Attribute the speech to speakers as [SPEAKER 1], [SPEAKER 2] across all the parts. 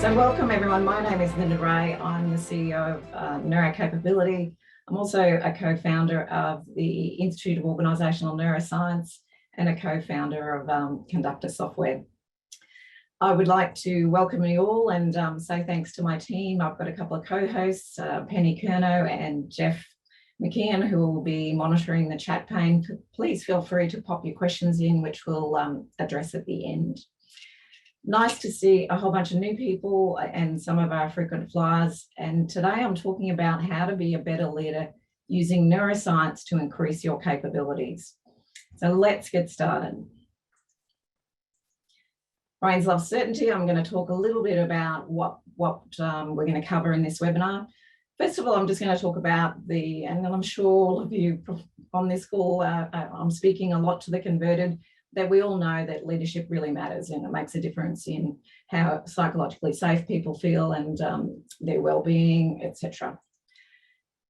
[SPEAKER 1] So welcome everyone. My name is Linda Ray. I'm the CEO of NeuroCapability. I'm also a co-founder of the Institute of Organisational Neuroscience and a co-founder of Conductor Software. I would like to welcome you all and say thanks to my team. I've got a couple of co-hosts, Penny Curnow and Jeff McKeon, who will be monitoring the chat pane. Please feel free to pop your questions in, which we'll address at the end. Nice to see a whole bunch of new people and some of our frequent flyers. And today I'm talking about how to be a better leader using neuroscience to increase your capabilities. So let's get started. Brains love certainty. I'm going to talk a little bit about what we're going to cover in this webinar. First of all, I'm just going to talk about and I'm sure all of you on this call, I'm speaking a lot to the converted, that we all know that leadership really matters and it makes a difference in how psychologically safe people feel and their well-being, etc.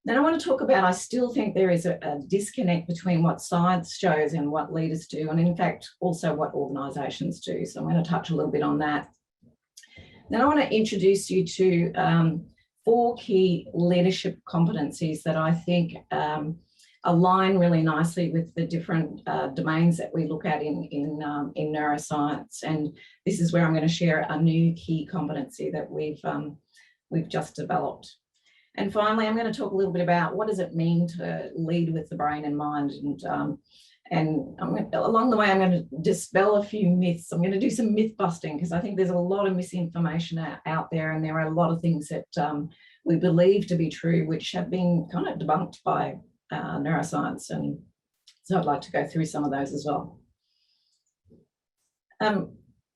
[SPEAKER 1] Then I want to talk about, I still think there is a disconnect between what science shows and what leaders do, and in fact, also what organisations do. So I'm going to touch a little bit on that. Then I want to introduce you to 4 key leadership competencies that I think align really nicely with the different domains that we look at in neuroscience. And this is where I'm going to share a new key competency that we've just developed. And finally, I'm going to talk a little bit about what does it mean to lead with the brain and mind. And along the way, I'm going to dispel a few myths. I'm going to do some myth busting because I think there's a lot of misinformation out there, and there are a lot of things that we believe to be true, which have been kind of debunked by neuroscience. And so I'd like to go through some of those as well.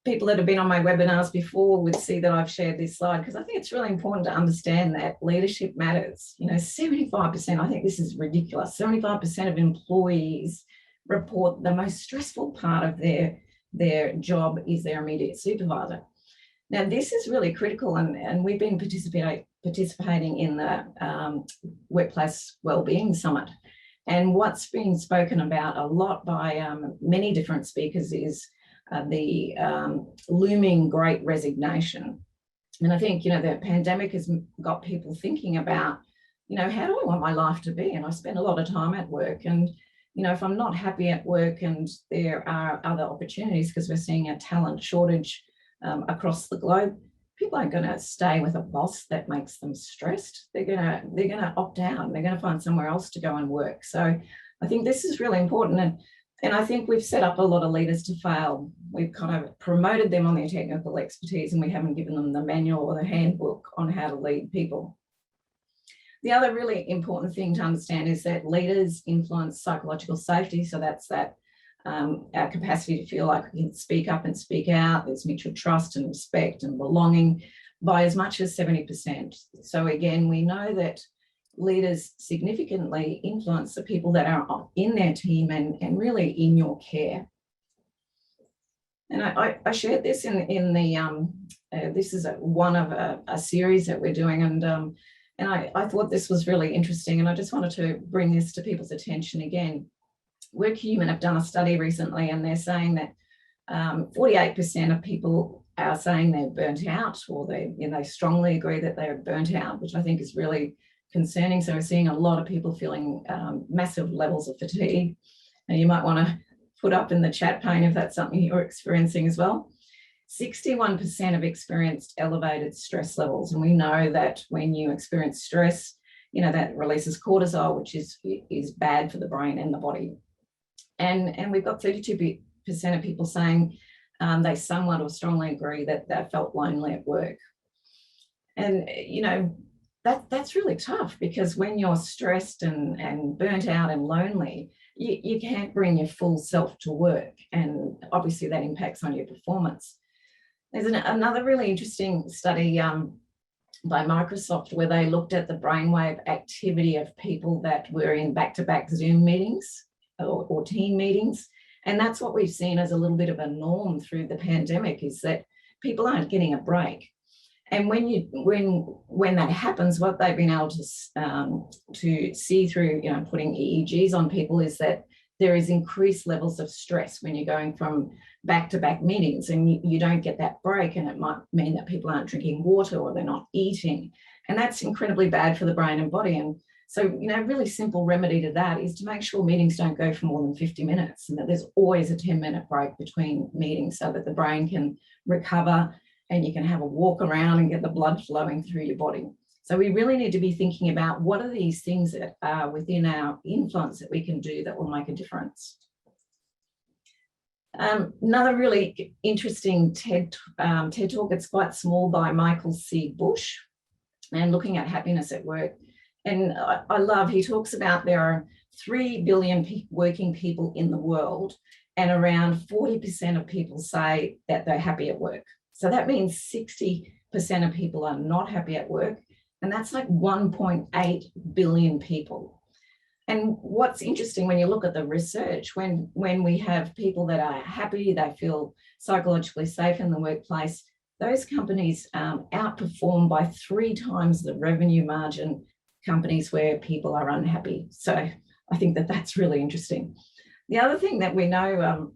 [SPEAKER 1] People that have been on my webinars before would see that I've shared this slide because I think it's really important to understand that leadership matters. 75%, I think this is ridiculous, 75% of employees report the most stressful part of their job is their immediate supervisor. Now, this is really critical, and we've been participating in the Workplace Wellbeing Summit. And what's been spoken about a lot by many different speakers is the looming Great Resignation. And I think, the pandemic has got people thinking about, how do I want my life to be? And I spend a lot of time at work, and if I'm not happy at work and there are other opportunities, because we're seeing a talent shortage across the globe, people aren't going to stay with a boss that makes them stressed. They're going to opt out. They're going to find somewhere else to go and work. So I think this is really important. And I think we've set up a lot of leaders to fail. We've kind of promoted them on their technical expertise, and we haven't given them the manual or the handbook on how to lead people. The other really important thing to understand is that leaders influence psychological safety. So that's that our capacity to feel like we can speak up and speak out. There's mutual trust and respect and belonging by as much as 70%. So again, we know that leaders significantly influence the people that are in their team and really in your care. And I shared this in the, this is one of a series that we're doing, and I thought this was really interesting, and I just wanted to bring this to people's attention again. WorkHuman have done a study recently, and they're saying that 48% of people are saying they're burnt out, or they strongly agree that they're burnt out, which I think is really concerning. So we're seeing a lot of people feeling massive levels of fatigue. And you might want to put up in the chat pane if that's something you're experiencing as well. 61% have experienced elevated stress levels. And we know that when you experience stress, that releases cortisol, which is bad for the brain and the body. And we've got 32% of people saying they somewhat or strongly agree that they felt lonely at work. And, that's really tough, because when you're stressed and burnt out and lonely, you can't bring your full self to work. And obviously that impacts on your performance. There's another really interesting study by Microsoft where they looked at the brainwave activity of people that were in back-to-back Zoom meetings or team meetings. And that's what we've seen as a little bit of a norm through the pandemic, is that people aren't getting a break. And when that happens, what they've been able to see through putting EEGs on people is that there is increased levels of stress when you're going from back-to-back meetings and you don't get that break, and it might mean that people aren't drinking water or they're not eating. And that's incredibly bad for the brain and body. And so, really simple remedy to that is to make sure meetings don't go for more than 50 minutes and that there's always a 10-minute break between meetings so that the brain can recover and you can have a walk around and get the blood flowing through your body. So we really need to be thinking about what are these things that are within our influence that we can do that will make a difference. Another really interesting TED Talk, it's quite small, by Michael C. Bush, and looking at happiness at work. And I love, he talks about there are 3 billion working people in the world, and around 40% of people say that they're happy at work. So that means 60% of people are not happy at work, and that's like 1.8 billion people. And what's interesting when you look at the research, when we have people that are happy, they feel psychologically safe in the workplace, those companies outperform by 3 times the revenue margin companies where people are unhappy. So I think that that's really interesting. The other thing that we know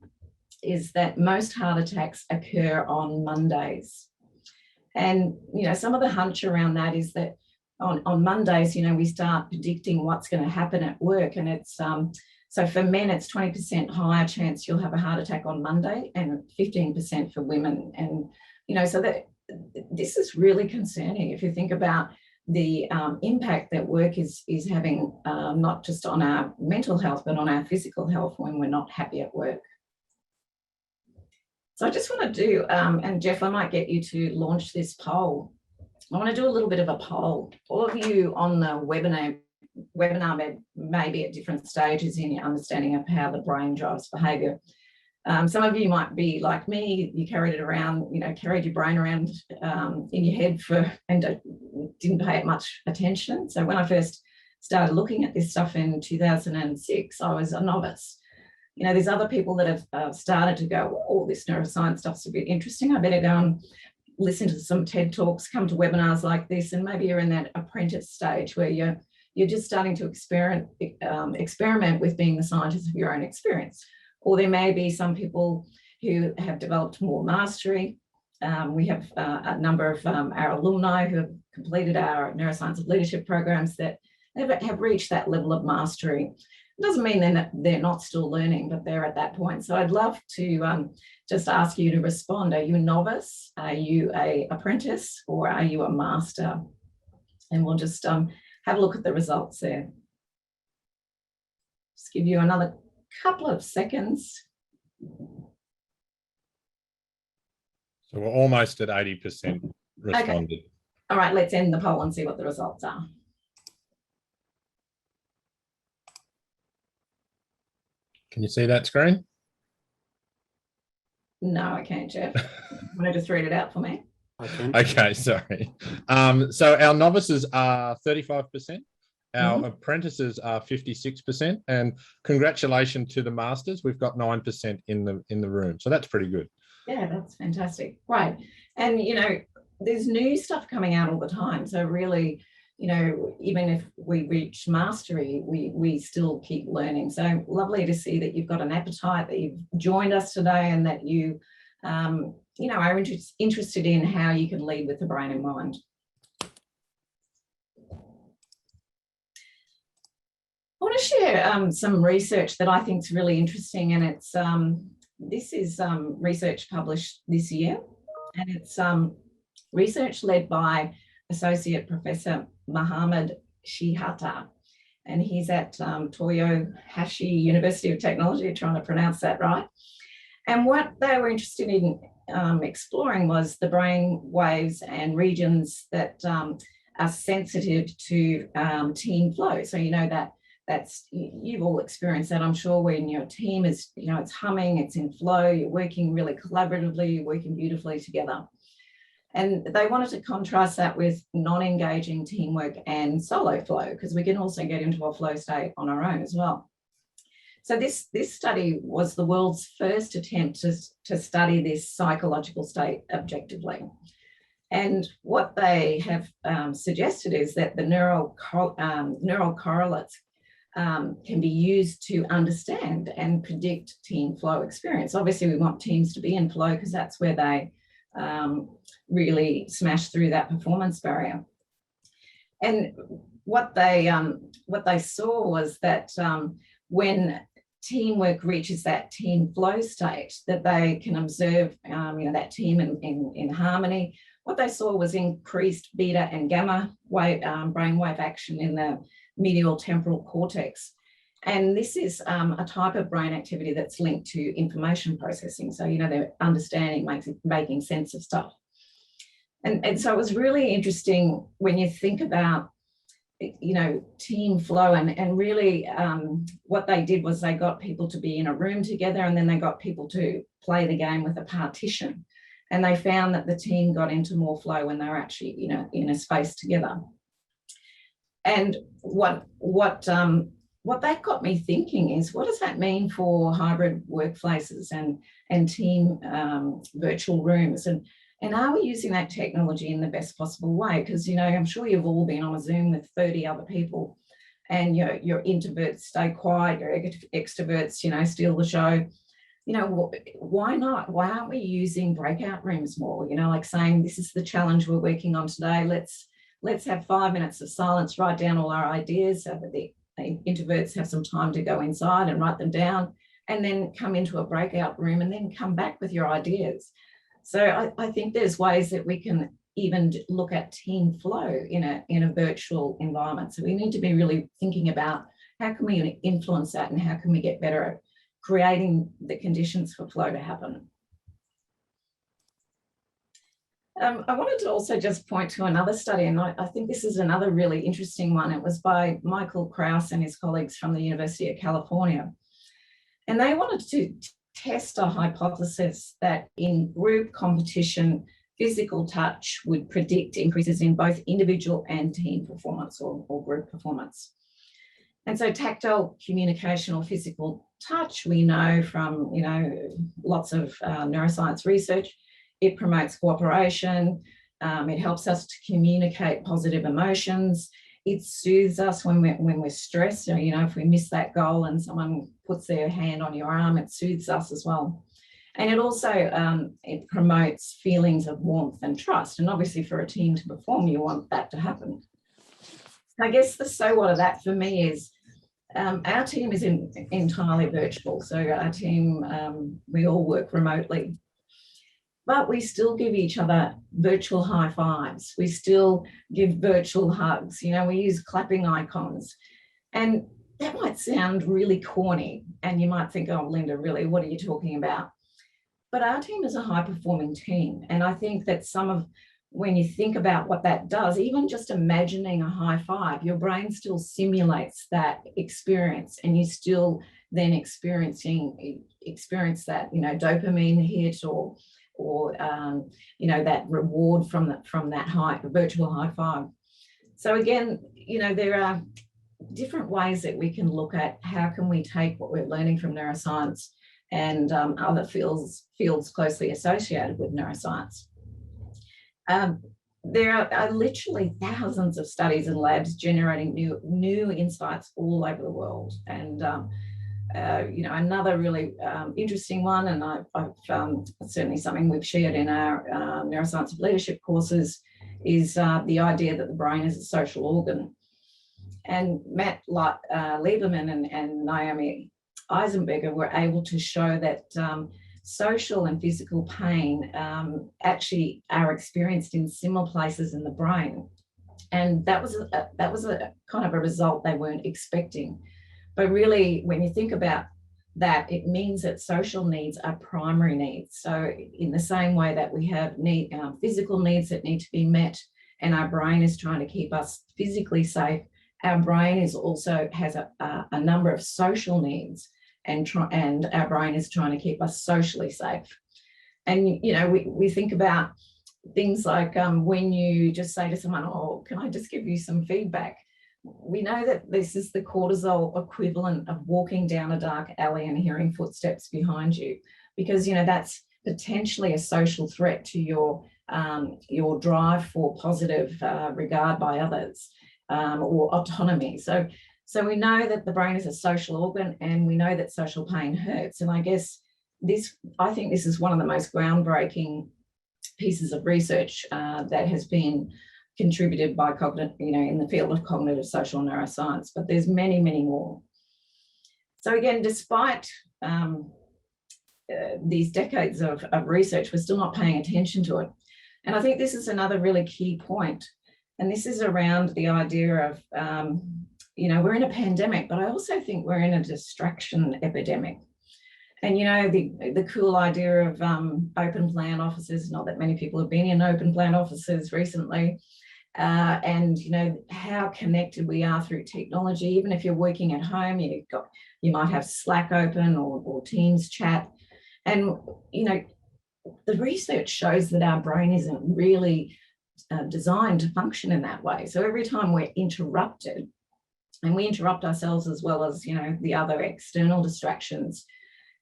[SPEAKER 1] is that most heart attacks occur on Mondays. And, some of the hunch around that is that on Mondays, we start predicting what's going to happen at work. And it's, so for men, it's 20% higher chance you'll have a heart attack on Monday and 15% for women. And, so that this is really concerning if you think about the impact that work is having, not just on our mental health, but on our physical health when we're not happy at work. So I just want to do, and Jeff, I might get you to launch this poll. I want to do a little bit of a poll. All of you on the webinar may be at different stages in your understanding of how the brain drives behaviour. Some of you might be like me, you carried it around, carried your brain around in your head and didn't pay it much attention. So when I first started looking at this stuff in 2006, I was a novice. There's other people that have started to go, oh, this neuroscience stuff's a bit interesting. I better go and listen to some TED Talks, come to webinars like this, and maybe you're in that apprentice stage where you're just starting to experiment with being the scientist of your own experience. Or there may be some people who have developed more mastery. We have a number of our alumni who have completed our Neuroscience of Leadership programs that have reached that level of mastery. It doesn't mean then that they're not still learning, but they're at that point. So I'd love to just ask you to respond. Are you a novice? Are you an apprentice? Or are you a master? And we'll just have a look at the results there. Just give you another couple of seconds.
[SPEAKER 2] So we're almost at 80% responded.
[SPEAKER 1] Okay. All right, let's end the poll and see what the results are.
[SPEAKER 2] Can you see that screen?
[SPEAKER 1] No, I can't, Jeff. Want to just read it out for me?
[SPEAKER 3] I can.
[SPEAKER 2] Okay, sorry. So our novices are 35%. Our apprentices are 56%, and congratulations to the masters. We've got 9% in the room, so that's pretty good.
[SPEAKER 1] Yeah, that's fantastic. Right, and there's new stuff coming out all the time. So really, even if we reach mastery, we still keep learning. So lovely to see that you've got an appetite, that you've joined us today, and that you, are interested in how you can lead with the brain and mind. I want to share some research that I think is really interesting, and it's this is research published this year, and it's research led by Associate Professor Mohammed Shihata, and he's at Toyohashi University of Technology, trying to pronounce that right. And what they were interested in exploring was the brain waves and regions that are sensitive to team flow. So you've all experienced that, I'm sure, when your team is, it's humming, it's in flow, you're working really collaboratively, you're working beautifully together. And they wanted to contrast that with non-engaging teamwork and solo flow, because we can also get into a flow state on our own as well. So this study was the world's first attempt to study this psychological state objectively. And what they have suggested is that the neural correlates can be used to understand and predict team flow experience. Obviously, we want teams to be in flow because that's where they really smash through that performance barrier. And what they saw was that when teamwork reaches that team flow state, that they can observe that team in harmony. What they saw was increased beta and gamma brainwave action in the medial temporal cortex. And this is a type of brain activity that's linked to information processing. So, they're understanding, making sense of stuff. And so it was really interesting when you think about, team flow and really what they did was they got people to be in a room together, and then they got people to play the game with a partition. And they found that the team got into more flow when they were actually, in a space together. And what that got me thinking is, what does that mean for hybrid workplaces and team virtual rooms? And are we using that technology in the best possible way? Because, I'm sure you've all been on a Zoom with 30 other people, and your introverts stay quiet, your extroverts, steal the show. Why not? Why aren't we using breakout rooms more? Like saying, this is the challenge we're working on today. Let's have 5 minutes of silence, write down all our ideas so that the introverts have some time to go inside and write them down, and then come into a breakout room and then come back with your ideas. So I think there's ways that we can even look at team flow in a virtual environment. So we need to be really thinking about how can we influence that, and how can we get better at creating the conditions for flow to happen. I wanted to also just point to another study, and I think this is another really interesting one. It was by Michael Krauss and his colleagues from the University of California. And they wanted to test a hypothesis that in group competition, physical touch would predict increases in both individual and team performance or group performance. And so tactile communication or physical touch, we know from, lots of neuroscience research, it promotes cooperation, it helps us to communicate positive emotions, it soothes us when we're stressed. So, if we miss that goal and someone puts their hand on your arm, it soothes us as well. And it also, it promotes feelings of warmth and trust. And obviously for a team to perform, you want that to happen. I guess the so what of that for me is, our team is entirely virtual. So our team, we all work remotely. But we still give each other virtual high fives. We still give virtual hugs. We use clapping icons. And that might sound really corny. And you might think, oh, Linda, really, what are you talking about? But our team is a high-performing team. And I think that when you think about what that does, even just imagining a high five, your brain still simulates that experience, and you still then experience that, dopamine hit or that reward from that virtual high five. So again, there are different ways that we can look at how can we take what we're learning from neuroscience and other fields closely associated with neuroscience. There are literally thousands of studies and labs generating new insights all over the world. And another really interesting one, and I've certainly something we've shared in our neuroscience of leadership courses, is the idea that the brain is a social organ. And Matt Lieberman and Naomi Eisenberger were able to show that social and physical pain actually are experienced in similar places in the brain. And that was a kind of a result they weren't expecting. But really, when you think about that, it means that social needs are primary needs. So in the same way that we have physical needs that need to be met, and our brain is trying to keep us physically safe, our brain has a number of social needs, and our brain is trying to keep us socially safe. And, we think about things like when you just say to someone, oh, can I just give you some feedback? We know that this is the cortisol equivalent of walking down a dark alley and hearing footsteps behind you, because, that's potentially a social threat to your drive for positive regard by others or autonomy. So So we know that the brain is a social organ, and we know that social pain hurts. And I guess I think this is one of the most groundbreaking pieces of research that has been contributed by in the field of cognitive social neuroscience, but there's many, many more. So again, despite these decades of research, we're still not paying attention to it. And I think this is another really key point. And this is around the idea of, we're in a pandemic, but I also think we're in a distraction epidemic. And, the cool idea of open plan offices, not that many people have been in open plan offices recently, and, how connected we are through technology. Even if you're working at home, you might have Slack open or Teams chat. And, the research shows that our brain isn't really designed to function in that way. So every time we're interrupted, and we interrupt ourselves as well as, the other external distractions,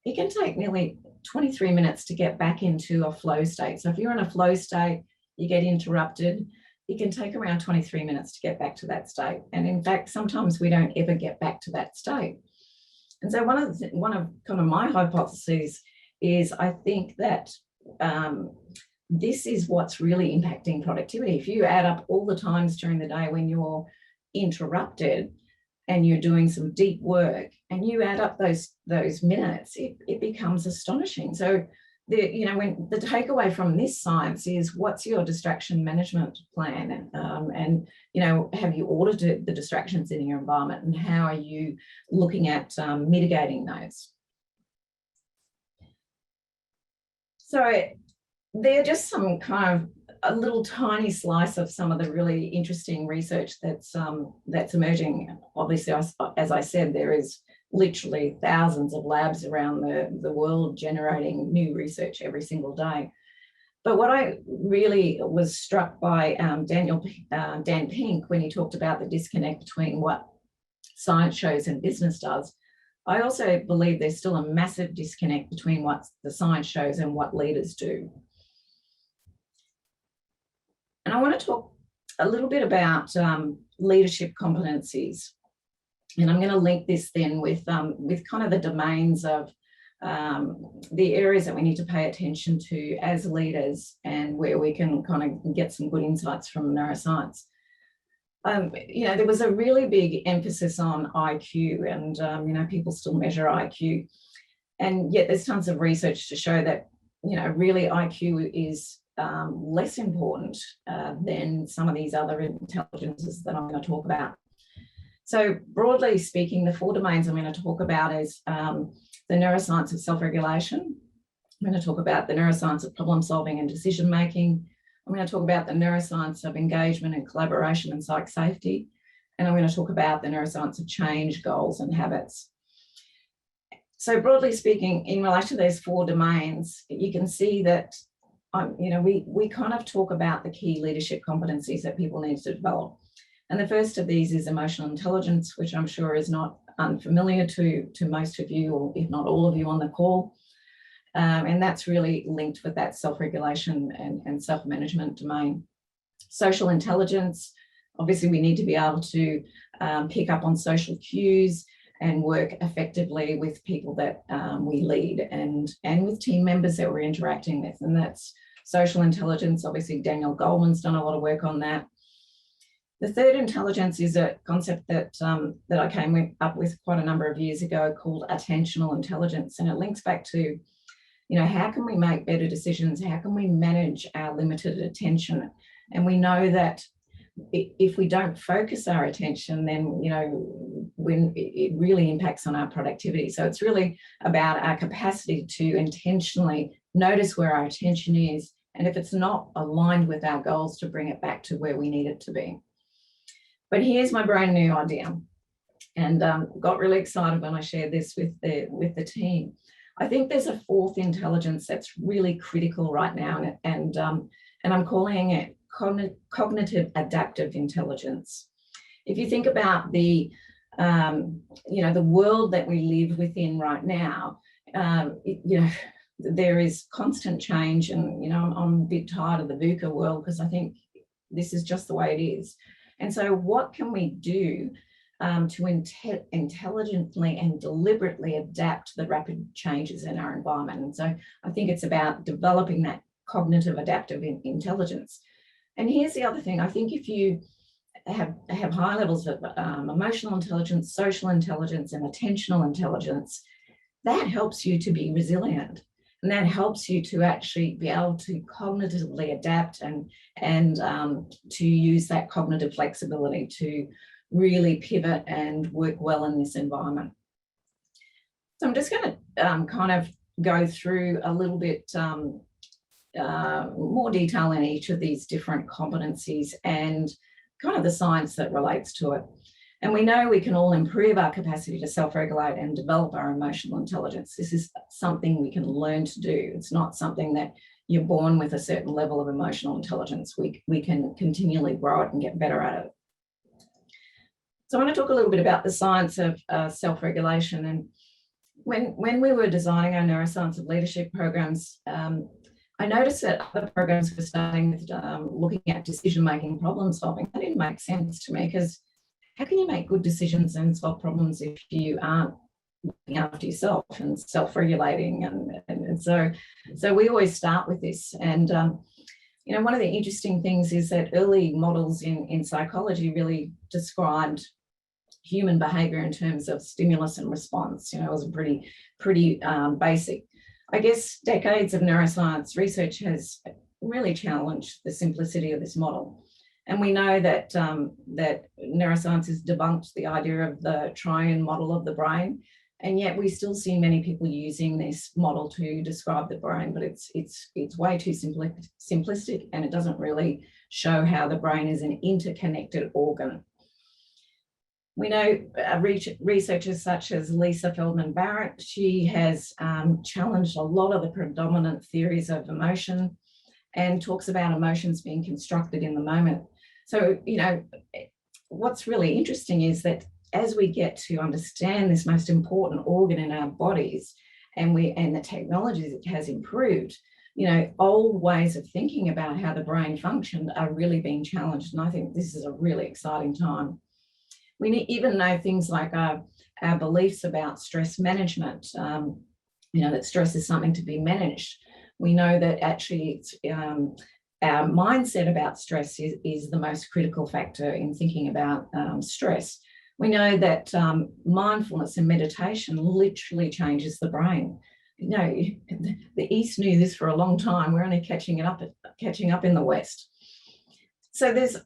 [SPEAKER 1] it can take nearly 23 minutes to get back into a flow state. So if you're in a flow state, you get interrupted, it can take around 23 minutes to get back to that state. And in fact, sometimes we don't ever get back to that state. And so one of kind of my hypotheses is I think that this is what's really impacting productivity. If you add up all the times during the day when you're interrupted and you're doing some deep work, and you add up those minutes, it becomes astonishing. So when the takeaway from this science is, what's your distraction management plan? And have you audited the distractions in your environment, and how are you looking at mitigating those? So they're just some kind of a little tiny slice of some of the really interesting research that's emerging. Obviously, as I said, there is literally thousands of labs around the world generating new research every single day. But what I really was struck by Dan Pink, when he talked about the disconnect between what science shows and business does, I also believe there's still a massive disconnect between what the science shows and what leaders do. And I want to talk a little bit about leadership competencies. And I'm going to link this then with kind of the domains of the areas that we need to pay attention to as leaders, and where we can kind of get some good insights from neuroscience. There was a really big emphasis on IQ, and people still measure IQ, and yet there's tons of research to show that really IQ is less important than some of these other intelligences that I'm going to talk about. So broadly speaking, the 4 domains I'm going to talk about is the neuroscience of self-regulation. I'm going to talk about the neuroscience of problem solving and decision making. I'm going to talk about the neuroscience of engagement and collaboration and psych safety. And I'm going to talk about the neuroscience of change, goals, and habits. So broadly speaking, in relation to those 4 domains, you can see that we kind of talk about the key leadership competencies that people need to develop. And the first of these is emotional intelligence, which I'm sure is not unfamiliar to most of you, or if not all of you on the call. And that's really linked with that self-regulation and self-management domain. Social intelligence, obviously we need to be able to pick up on social cues and work effectively with people that we lead, and with team members that we're interacting with. And that's social intelligence. Obviously, Daniel Goleman's done a lot of work on that. The third intelligence is a concept that I came up with quite a number of years ago called attentional intelligence. And it links back to, how can we make better decisions? How can we manage our limited attention? And we know that if we don't focus our attention, then, when it really impacts on our productivity. So it's really about our capacity to intentionally notice where our attention is, and if it's not aligned with our goals, to bring it back to where we need it to be. But here's my brand new idea, and got really excited when I shared this with the team. I think there's a 4th intelligence that's really critical right now, and I'm calling it cognitive adaptive intelligence. If you think about the world that we live within right now, there is constant change, and I'm a bit tired of the VUCA world, because I think this is just the way it is. And so what can we do to intelligently and deliberately adapt to the rapid changes in our environment. And so I think it's about developing that cognitive adaptive intelligence. And here's the other thing. I think if you have high levels of emotional intelligence, social intelligence, and attentional intelligence, that helps you to be resilient. And that helps you to actually be able to cognitively adapt and to use that cognitive flexibility to really pivot and work well in this environment. So I'm just going to kind of go through a little bit more detail in each of these different competencies and kind of the science that relates to it. And we know we can all improve our capacity to self-regulate and develop our emotional intelligence. This is something we can learn to do. It's not something that you're born with a certain level of emotional intelligence. We can continually grow it and get better at it. So I want to talk a little bit about the science of self-regulation. And when we were designing our Neuroscience of Leadership programs, I noticed that other programs were starting with looking at decision-making, problem solving. That didn't make sense to me, because how can you make good decisions and solve problems if you aren't looking after yourself and self-regulating? And so we always start with this. And you know, one of the interesting things is that early models in psychology really described human behavior in terms of stimulus and response. You know, it was pretty basic. I guess decades of neuroscience research has really challenged the simplicity of this model. And we know that that neuroscience has debunked the idea of the triune model of the brain, and yet we still see many people using this model to describe the brain, but it's way too simplistic, and it doesn't really show how the brain is an interconnected organ. We know researchers such as Lisa Feldman Barrett, she has challenged a lot of the predominant theories of emotion and talks about emotions being constructed in the moment. So, you know, what's really interesting is that as we get to understand this most important organ in our bodies, and the technologies it has improved, you know, old ways of thinking about how the brain functioned are really being challenged. And I think this is a really exciting time. We even know things like our beliefs about stress management, you know, that stress is something to be managed. We know that actually it's, our mindset about stress is the most critical factor in thinking about stress. We know that mindfulness and meditation literally changes the brain. You know, the East knew this for a long time. We're only catching up in the West. So there's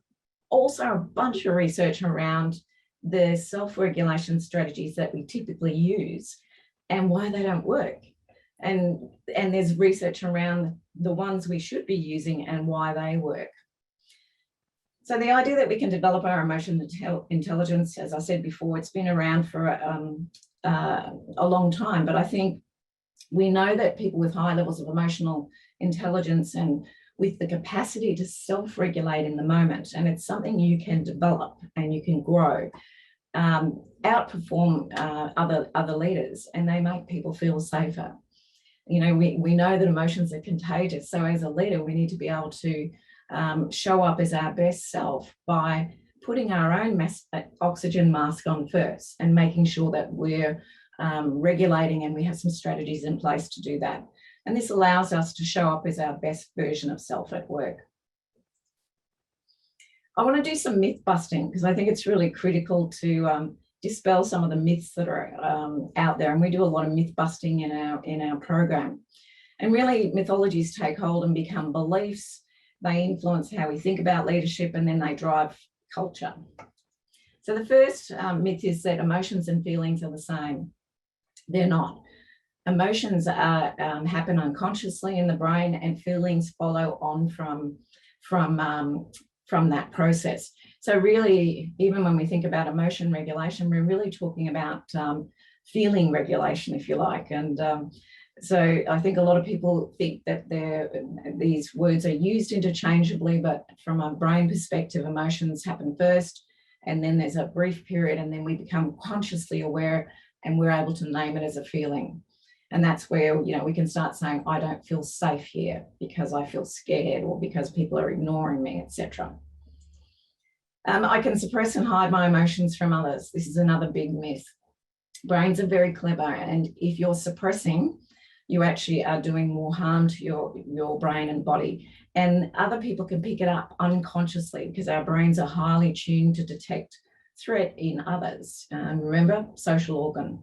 [SPEAKER 1] also a bunch of research around the self-regulation strategies that we typically use and why they don't work. And there's research around the ones we should be using and why they work. So the idea that we can develop our emotional intelligence, as I said before, it's been around for a long time, but I think we know that people with high levels of emotional intelligence and with the capacity to self-regulate in the moment, and it's something you can develop and you can grow, outperform other leaders, and they make people feel safer. You know, we know that emotions are contagious. So as a leader, we need to be able to show up as our best self by putting our own oxygen mask on first and making sure that we're regulating, and we have some strategies in place to do that. And this allows us to show up as our best version of self at work. I want to do some myth busting because I think it's really critical to dispel some of the myths that are out there. And we do a lot of myth busting in our program. And really, mythologies take hold and become beliefs. They influence how we think about leadership, and then they drive culture. So the first myth is that emotions and feelings are the same. They're not. Emotions happen unconsciously in the brain, and feelings follow on from that process. So really, even when we think about emotion regulation, we're really talking about feeling regulation, if you like. And so I think a lot of people think that these words are used interchangeably, but from a brain perspective, emotions happen first, and then there's a brief period, and then we become consciously aware, and we're able to name it as a feeling. And that's where, you know, we can start saying, I don't feel safe here because I feel scared, or because people are ignoring me, etc. I can suppress and hide my emotions from others. This is another big myth. Brains are very clever, and if you're suppressing, you actually are doing more harm to your brain and body. And other people can pick it up unconsciously because our brains are highly tuned to detect threat in others. Remember, social organ.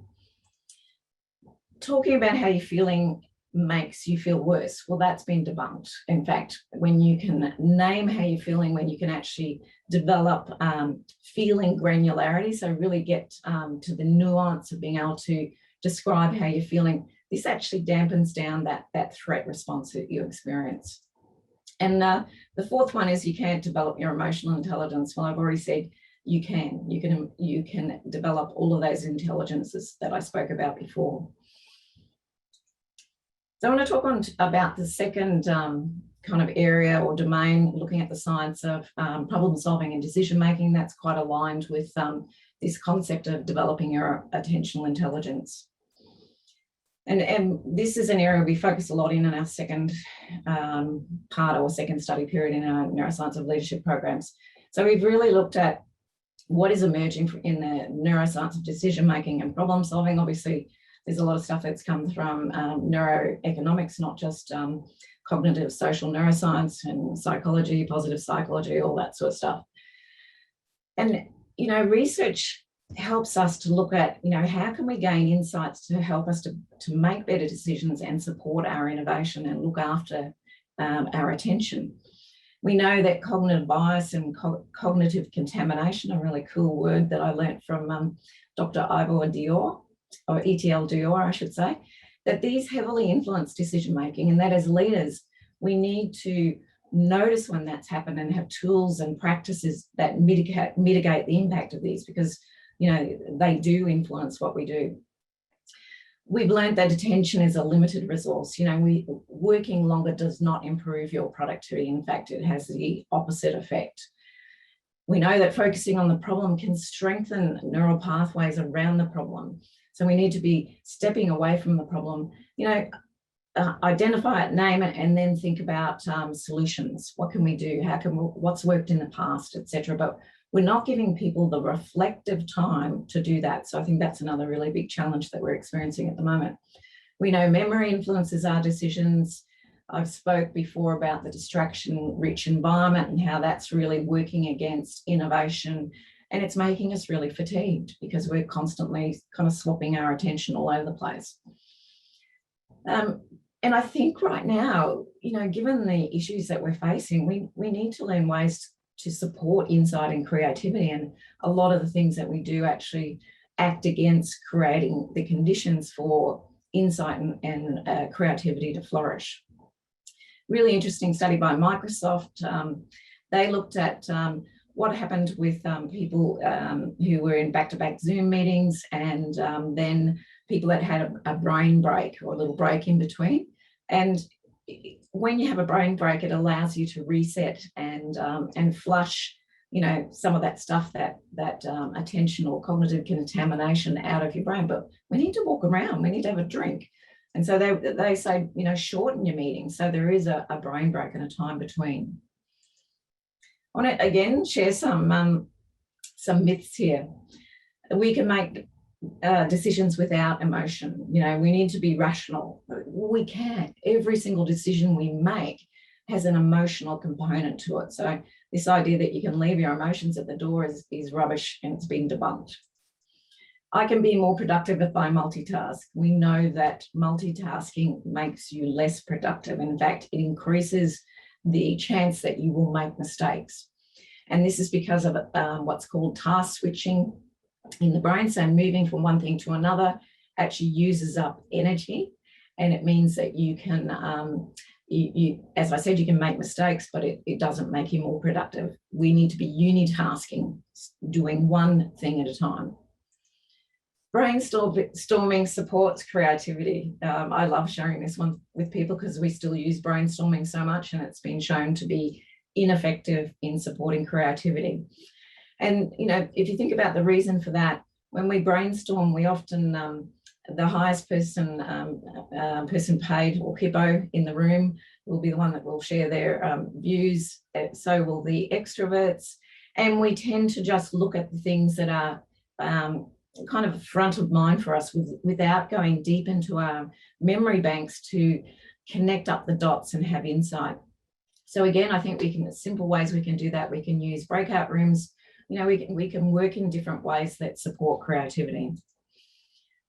[SPEAKER 1] Talking about how you're feeling makes you feel worse. Well, that's been debunked. In fact, when you can name how you're feeling, when you can actually develop feeling granularity, so really get to the nuance of being able to describe how you're feeling, this actually dampens down that threat response that you experience. And the fourth one is you can't develop your emotional intelligence. Well, I've already said you can develop all of those intelligences that I spoke about before. So I want to talk about the second kind of area or domain, looking at the science of problem solving and decision making. That's quite aligned with this concept of developing your attentional intelligence. And this is an area we focus a lot in our second part or second study period in our Neuroscience of Leadership programs. So we've really looked at what is emerging in the neuroscience of decision making and problem solving. Obviously, there's a lot of stuff that's come from neuroeconomics, not just cognitive social neuroscience and psychology, positive psychology, all that sort of stuff. And, you know, research helps us to look at, you know, how can we gain insights to help us to make better decisions and support our innovation and look after our attention. We know that cognitive bias and cognitive contamination, a really cool word that I learned from Dr. Ivor Dior, or ETL Dior, I should say, that these heavily influence decision-making, and that as leaders, we need to notice when that's happened and have tools and practices that mitigate the impact of these, because, you know, they do influence what we do. We've learned that attention is a limited resource. You know, working longer does not improve your productivity. In fact, it has the opposite effect. We know that focusing on the problem can strengthen neural pathways around the problem. So we need to be stepping away from the problem, you know, identify it, name it, and then think about solutions. What can we do? What's worked in the past, etc. But we're not giving people the reflective time to do that. So I think that's another really big challenge that we're experiencing at the moment. We know memory influences our decisions. I've spoke before about the distraction-rich environment and how that's really working against innovation. And it's making us really fatigued because we're constantly kind of swapping our attention all over the place. And I think right now, you know, given the issues that we're facing, we need to learn ways to support insight and creativity. And a lot of the things that we do actually act against creating the conditions for insight and creativity to flourish. Really interesting study by Microsoft. They looked at what happened with people who were in back-to-back Zoom meetings and then people that had a brain break or a little break in between. And when you have a brain break, it allows you to reset and flush, you know, some of that stuff, that attention or cognitive contamination out of your brain. But we need to walk around, we need to have a drink. And so they say, you know, shorten your meeting. So there is a brain break and a time between. I want to again share some myths here. We can make decisions without emotion. You know, we need to be rational. We can't. Every single decision we make has an emotional component to it. So this idea that you can leave your emotions at the door is rubbish, and it's been debunked. I can be more productive if I multitask. We know that multitasking makes you less productive. In fact, it increases the chance that you will make mistakes. And this is because of what's called task switching in the brain. So moving from one thing to another actually uses up energy, and it means that you can, as I said, you can make mistakes, but it doesn't make you more productive. We need to be unitasking, doing one thing at a time. Brainstorming supports creativity. I love sharing this one with people because we still use brainstorming so much, and it's been shown to be ineffective in supporting creativity. And, you know, if you think about the reason for that, when we brainstorm, we often, the highest person paid or hippo in the room will be the one that will share their views. So will the extroverts. And we tend to just look at the things that are kind of front of mind for us without going deep into our memory banks to connect up the dots and have insight. So again, I think we can, simple ways we can do that. We can use breakout rooms. You know, we can work in different ways that support creativity.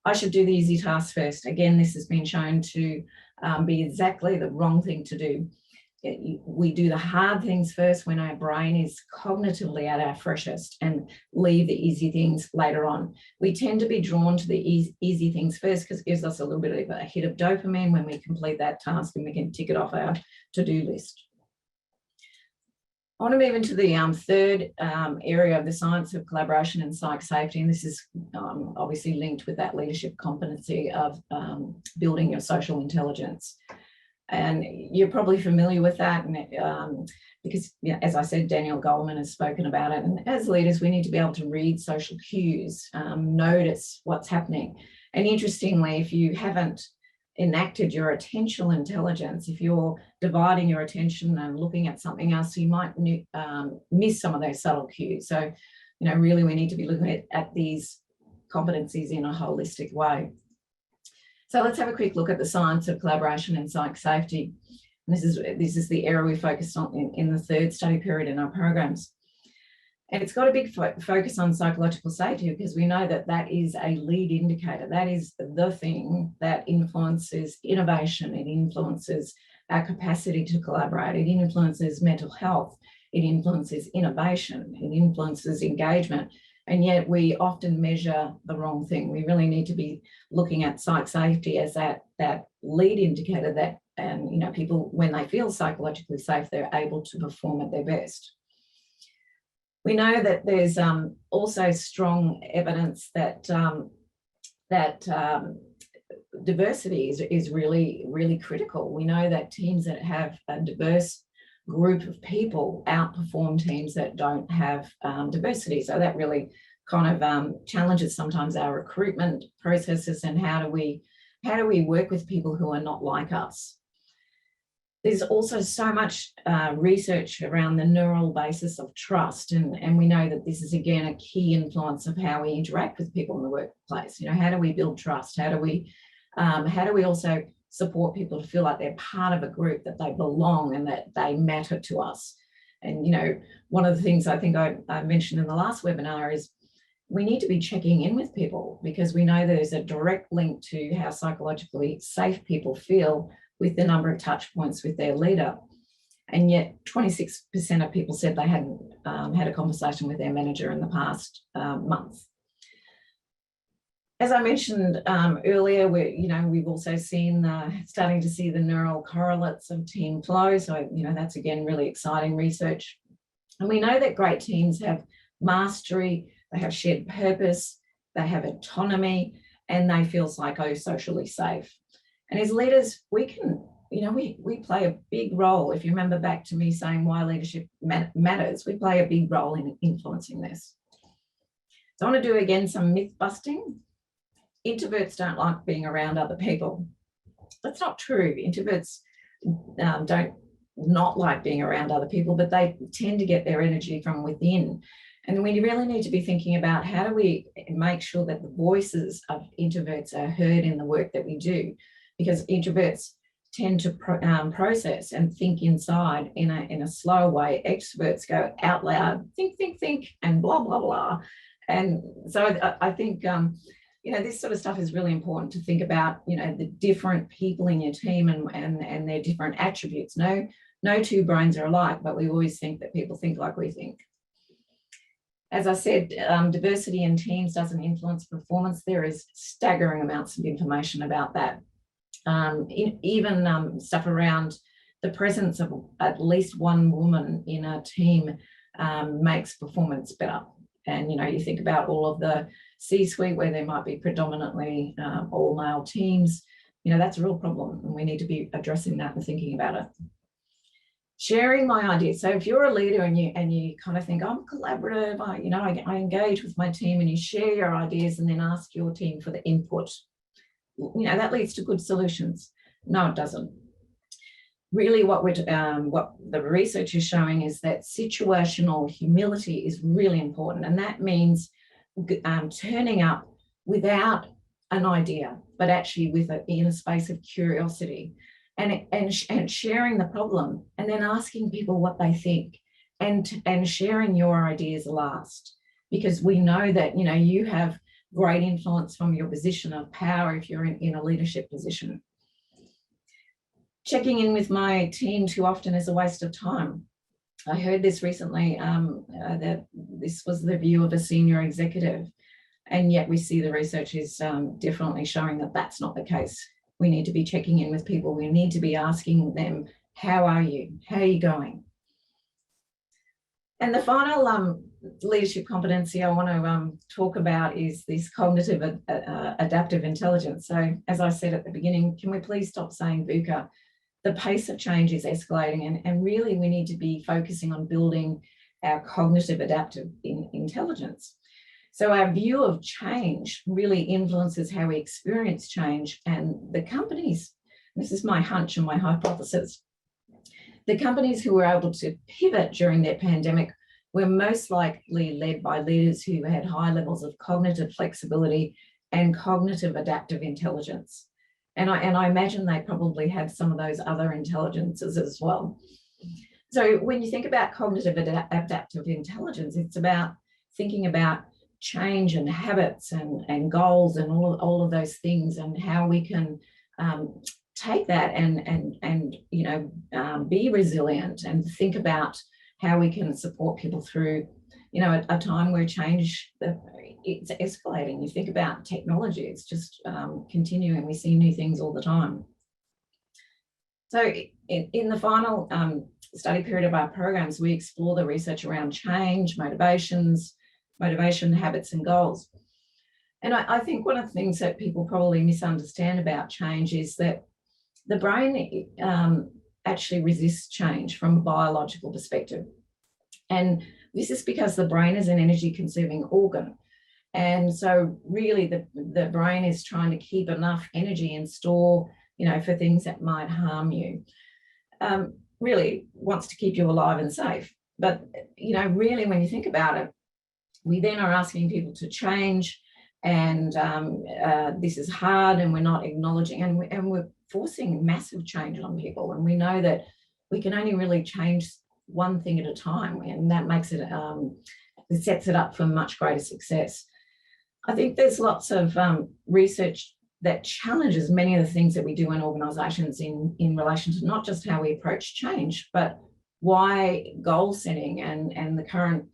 [SPEAKER 1] I should do the easy tasks first. Again, this has been shown to be exactly the wrong thing to do. We do the hard things first when our brain is cognitively at our freshest, and leave the easy things later on. We tend to be drawn to the easy things first because it gives us a little bit of a hit of dopamine when we complete that task and we can tick it off our to-do list. I want to move into the third area of the science of collaboration and psych safety, and this is obviously linked with that leadership competency of building your social intelligence. And you're probably familiar with that, and because, you know, as I said, Daniel Goleman has spoken about it. And as leaders, we need to be able to read social cues, notice what's happening. And interestingly, if you haven't enacted your attentional intelligence, if you're dividing your attention and looking at something else, you might miss some of those subtle cues. So, you know, really we need to be looking at these competencies in a holistic way. So let's have a quick look at the science of collaboration and psych safety. And this is the area we focused on in the third study period in our programs. And it's got a big focus on psychological safety because we know that that is a lead indicator. That is the thing that influences innovation. It influences our capacity to collaborate. It influences mental health. It influences innovation. It influences engagement. And yet we often measure the wrong thing. We really need to be looking at psych safety as that lead indicator that, you know, people, when they feel psychologically safe, they're able to perform at their best. We know that there's also strong evidence that diversity is really, really critical. We know that teams that have a diverse group of people outperform teams that don't have diversity. So that really kind of challenges sometimes our recruitment processes and how do we work with people who are not like us. There's also so much research around the neural basis of trust, and we know that this is again a key influence of how we interact with people in the workplace. You know, how do we build trust? How do we also support people to feel like they're part of a group, that they belong and that they matter to us? And, you know, one of the things I think I mentioned in the last webinar is we need to be checking in with people, because we know there's a direct link to how psychologically safe people feel with the number of touch points with their leader. And yet 26% of people said they hadn't had a conversation with their manager in the past month. As I mentioned earlier, we've also seen starting to see the neural correlates of team flow. So, you know, that's again really exciting research. And we know that great teams have mastery, they have shared purpose, they have autonomy, and they feel psychosocially safe. And as leaders, we can, you know, we play a big role. If you remember back to me saying why leadership matters, we play a big role in influencing this. So I want to do again some myth busting. Introverts don't like being around other people. That's not true. Introverts don't not like being around other people, but they tend to get their energy from within. And we really need to be thinking about how do we make sure that the voices of introverts are heard in the work that we do, because introverts tend to process and think inside in a slow way. Extroverts go out loud, think, and blah, blah, blah. And so I think, you know, this sort of stuff is really important to think about, you know, the different people in your team and their different attributes. No two brains are alike, but we always think that people think like we think. As I said, diversity in teams doesn't influence performance. There is staggering amounts of information about that. Even stuff around the presence of at least one woman in a team makes performance better. And, you know, you think about all of the C-suite where there might be predominantly all male teams, you know, that's a real problem, and we need to be addressing that and thinking about it. Sharing my ideas. So if you're a leader and you kind of think, I'm collaborative, I engage with my team, and you share your ideas and then ask your team for the input, you know, that leads to good solutions. No, it doesn't. really what the research is showing is that situational humility is really important. And that means turning up without an idea, but actually in a space of curiosity and sharing the problem, and then asking people what they think, and sharing your ideas last, because we know that you have great influence from your position of power if you're in a leadership position. Checking in with my team too often is a waste of time. I heard this recently, that this was the view of a senior executive, and yet we see the research is definitely showing that that's not the case. We need to be checking in with people. We need to be asking them, how are you? How are you going? And the final leadership competency I want to talk about is this cognitive adaptive intelligence. So as I said at the beginning, can we please stop saying VUCA? The pace of change is escalating, and really we need to be focusing on building our cognitive adaptive intelligence. So our view of change really influences how we experience change, and the companies, this is my hunch and my hypothesis, the companies who were able to pivot during their pandemic were most likely led by leaders who had high levels of cognitive flexibility and cognitive adaptive intelligence. And I imagine they probably have some of those other intelligences as well. So when you think about cognitive adaptive intelligence, it's about thinking about change and habits and goals and all of those things, and how we can take that and be resilient and think about how we can support people through a time where change, it's escalating. You think about technology, it's just continuing. We see new things all the time. So in the final study period of our programs, we explore the research around change, motivation, habits, and goals. And I think one of the things that people probably misunderstand about change is that the brain actually resists change from a biological perspective. And this is because the brain is an energy conserving organ. And so really the brain is trying to keep enough energy in store, for things that might harm you. Really wants to keep you alive and safe. But, really when you think about it, we then are asking people to change, and this is hard, and we're not acknowledging, and we're forcing massive change on people. And we know that we can only really change one thing at a time, and that makes it, it sets it up for much greater success. I think there's lots of research that challenges many of the things that we do in organisations in relation to not just how we approach change, but why goal setting and the current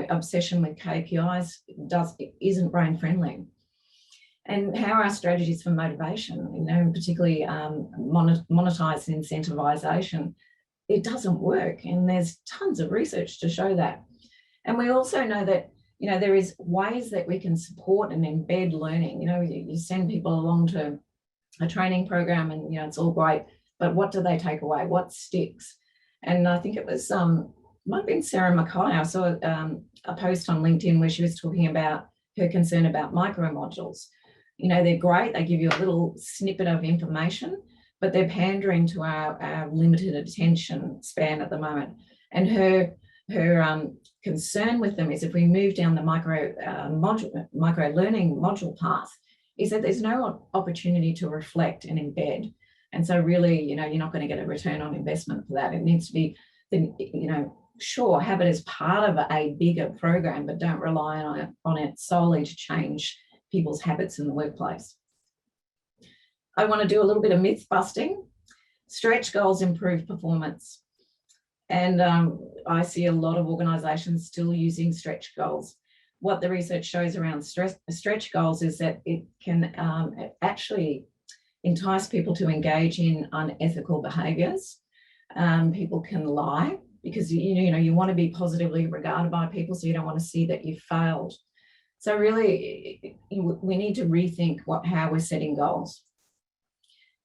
[SPEAKER 1] obsession with KPIs isn't brain friendly, and how our strategies for motivation, particularly monetized incentivization, it doesn't work. And there's tons of research to show that. And we also know that there is ways that we can support and embed learning. You send people along to a training program, and it's all great, but what do they take away? What sticks? And I think it was might have been Sarah Mackay. I saw a post on LinkedIn where she was talking about her concern about micro modules. They're great. They give you a little snippet of information, but they're pandering to our limited attention span at the moment. And her concern with them is if we move down the micro learning module path, is that there's no opportunity to reflect and embed. And so really, you're not going to get a return on investment for that. It needs to be, sure, have it as part of a bigger program, but don't rely on it solely to change people's habits in the workplace. I want to do a little bit of myth busting. Stretch goals improve performance. And I see a lot of organisations still using stretch goals. What the research shows around stretch goals is that it can actually entice people to engage in unethical behaviours. People can lie because you want to be positively regarded by people, so you don't want to see that you've failed. So really, we need to rethink how we're setting goals.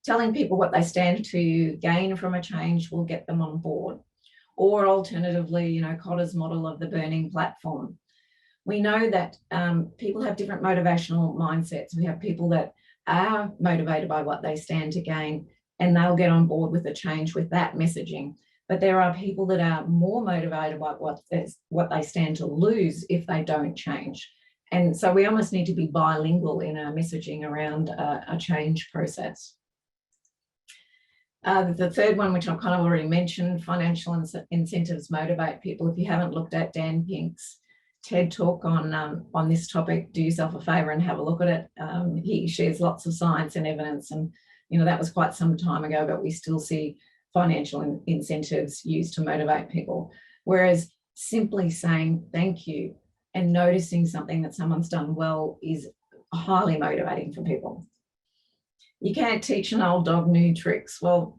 [SPEAKER 1] Telling people what they stand to gain from a change will get them on board. Or alternatively, Cotter's model of the burning platform. We know that people have different motivational mindsets. We have people that are motivated by what they stand to gain, and they'll get on board with the change with that messaging. But there are people that are more motivated by what they stand to lose if they don't change. And so we almost need to be bilingual in our messaging around a change process. The third one, which I've kind of already mentioned, financial incentives motivate people. If you haven't looked at Dan Pink's TED Talk on this topic, do yourself a favour and have a look at it. He shares lots of science and evidence, and that was quite some time ago, but we still see financial incentives used to motivate people. Whereas simply saying thank you and noticing something that someone's done well is highly motivating for people. You can't teach an old dog new tricks. Well,